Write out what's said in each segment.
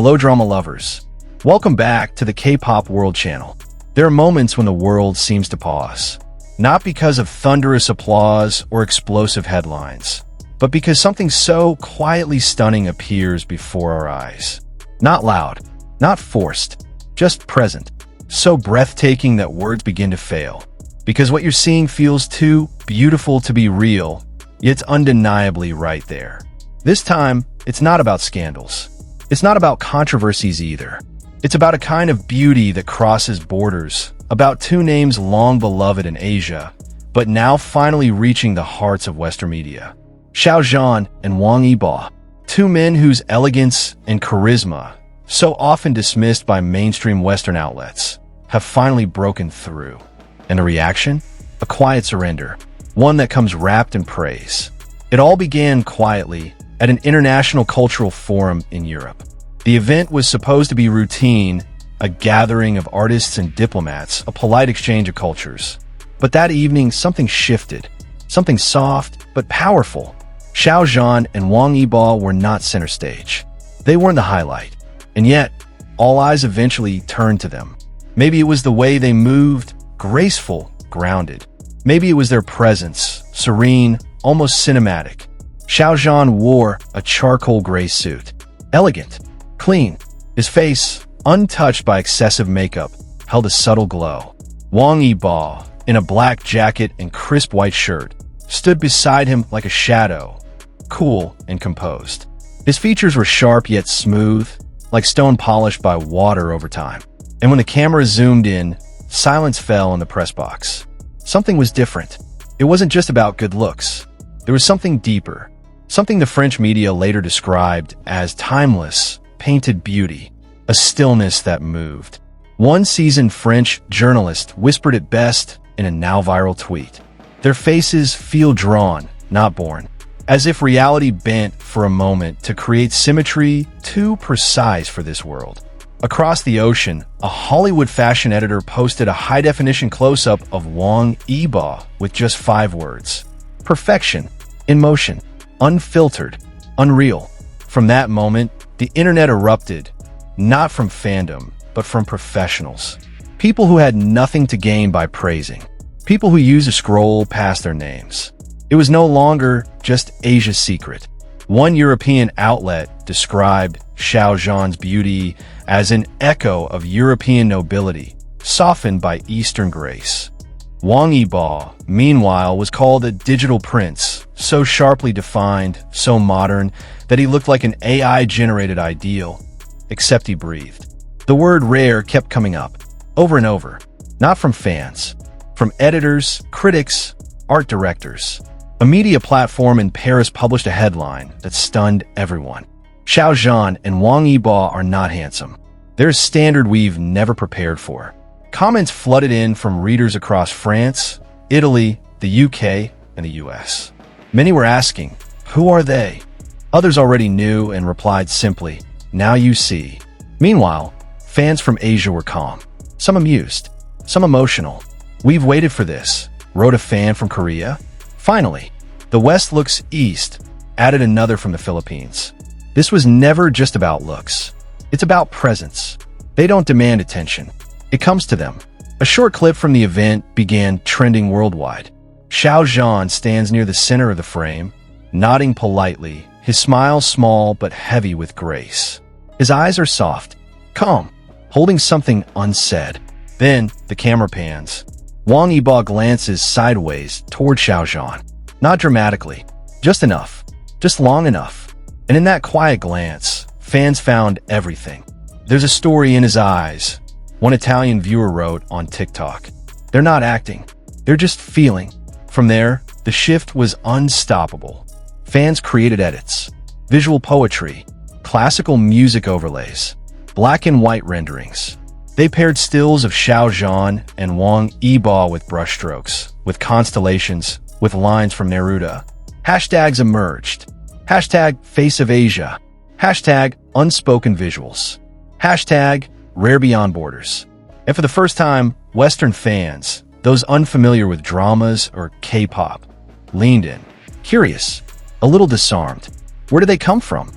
Hello drama lovers. Welcome back to the K-pop World Channel. There are moments when the world seems to pause. Not because of thunderous applause or explosive headlines, but because something so quietly stunning appears before our eyes. Not loud, not forced, just present. So breathtaking that words begin to fail. Because what you're seeing feels too beautiful to be real, yet it's undeniably right there. This time, it's not about scandals. It's not about controversies either. It's about a kind of beauty that crosses borders, about two names long beloved in Asia, but now finally reaching the hearts of Western media. Xiao Zhan and Wang Yibo, two men whose elegance and charisma, so often dismissed by mainstream Western outlets, have finally broken through. And the reaction? A quiet surrender, one that comes wrapped in praise. It all began quietly at an international cultural forum in Europe. The event was supposed to be routine, a gathering of artists and diplomats, a polite exchange of cultures. But that evening, something shifted, something soft but powerful. Xiao Zhan and Wang Yibo were not center stage. They weren't the highlight. And yet, all eyes eventually turned to them. Maybe it was the way they moved, graceful, grounded. Maybe it was their presence, serene, almost cinematic. Xiao Zhan wore a charcoal gray suit. Elegant, clean. His face, untouched by excessive makeup, held a subtle glow. Wang Yibo, in a black jacket and crisp white shirt, stood beside him like a shadow, cool and composed. His features were sharp yet smooth, like stone polished by water over time. And when the camera zoomed in, silence fell in the press box. Something was different. It wasn't just about good looks. There was something deeper. Something the French media later described as timeless, painted beauty, a stillness that moved. One seasoned French journalist whispered it best in a now-viral tweet. Their faces feel drawn, not born, as if reality bent for a moment to create symmetry too precise for this world. Across the ocean, a Hollywood fashion editor posted a high-definition close-up of Wang Yibo with just 5 words. Perfection, in motion. Unfiltered, unreal. From that moment, the internet erupted, not from fandom, but from professionals. People who had nothing to gain by praising. People who used to scroll past their names. It was no longer just Asia's secret. One European outlet described Xiao Zhan's beauty as an echo of European nobility, softened by Eastern grace. Wang Yibo, meanwhile, was called a digital prince, so sharply defined, so modern, that he looked like an AI-generated ideal, except he breathed. The word rare kept coming up, over and over, not from fans, from editors, critics, art directors. A media platform in Paris published a headline that stunned everyone. Xiao Zhan and Wang Yibo are not handsome. They're a standard we've never prepared for. Comments flooded in from readers across France, Italy, the UK, and the US. Many were asking, who are they? Others already knew and replied simply, now you see. Meanwhile, fans from Asia were calm. Some amused, some emotional. We've waited for this, wrote a fan from Korea. Finally, the West looks east, added another from the Philippines. This was never just about looks. It's about presence. They don't demand attention. It comes to them. A short clip from the event began trending worldwide. Xiao Zhan stands near the center of the frame, nodding politely, his smile small but heavy with grace. His eyes are soft, calm, holding something unsaid. Then, the camera pans. Wang Yibo glances sideways toward Xiao Zhan. Not dramatically, just enough, just long enough. And in that quiet glance, fans found everything. There's a story in his eyes, one Italian viewer wrote on TikTok. They're not acting, they're just feeling. From there, the shift was unstoppable. Fans created edits, visual poetry, classical music overlays, black and white renderings. They paired stills of Xiao Zhan and Wang Yibo with brushstrokes, with constellations, with lines from Neruda. Hashtags emerged. Hashtag Face of Asia. Hashtag Unspoken Visuals. Hashtag Rare Beyond Borders. And for the first time, Western fans, those unfamiliar with dramas or K-pop, leaned in, curious, a little disarmed. Where did they come from?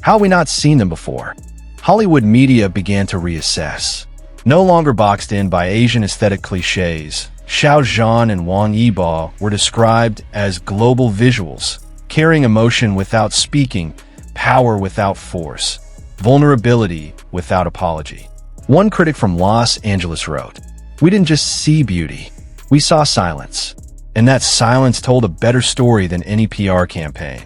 How have we not seen them before? Hollywood media began to reassess. No longer boxed in by Asian aesthetic cliches, Xiao Zhan and Wang Yibo were described as global visuals, carrying emotion without speaking, power without force, vulnerability without apology. One critic from Los Angeles wrote, "We didn't just see beauty, we saw silence. And that silence told a better story than any PR campaign."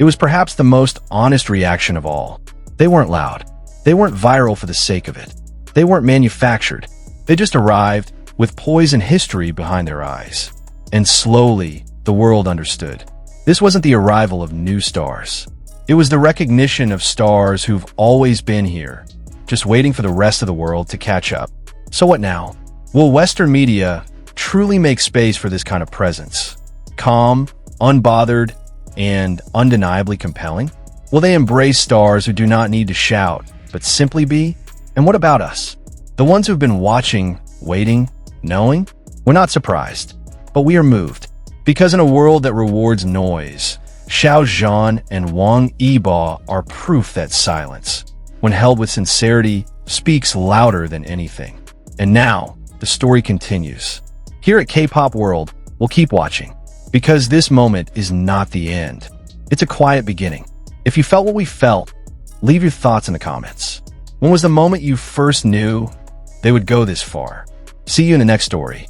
It was perhaps the most honest reaction of all. They weren't loud. They weren't viral for the sake of it. They weren't manufactured. They just arrived with poise and history behind their eyes. And slowly, the world understood. This wasn't the arrival of new stars. It was the recognition of stars who've always been here, just waiting for the rest of the world to catch up. So what now? Will Western media truly make space for this kind of presence? Calm, unbothered, and undeniably compelling? Will they embrace stars who do not need to shout, but simply be? And what about us? The ones who've been watching, waiting, knowing? We're not surprised, but we are moved. Because in a world that rewards noise, Xiao Zhan and Wang Yibo are proof that silence, when held with sincerity, speaks louder than anything. And now, the story continues. Here at K-Pop World, we'll keep watching, because this moment is not the end. It's a quiet beginning. If you felt what we felt, leave your thoughts in the comments. When was the moment you first knew they would go this far? See you in the next story.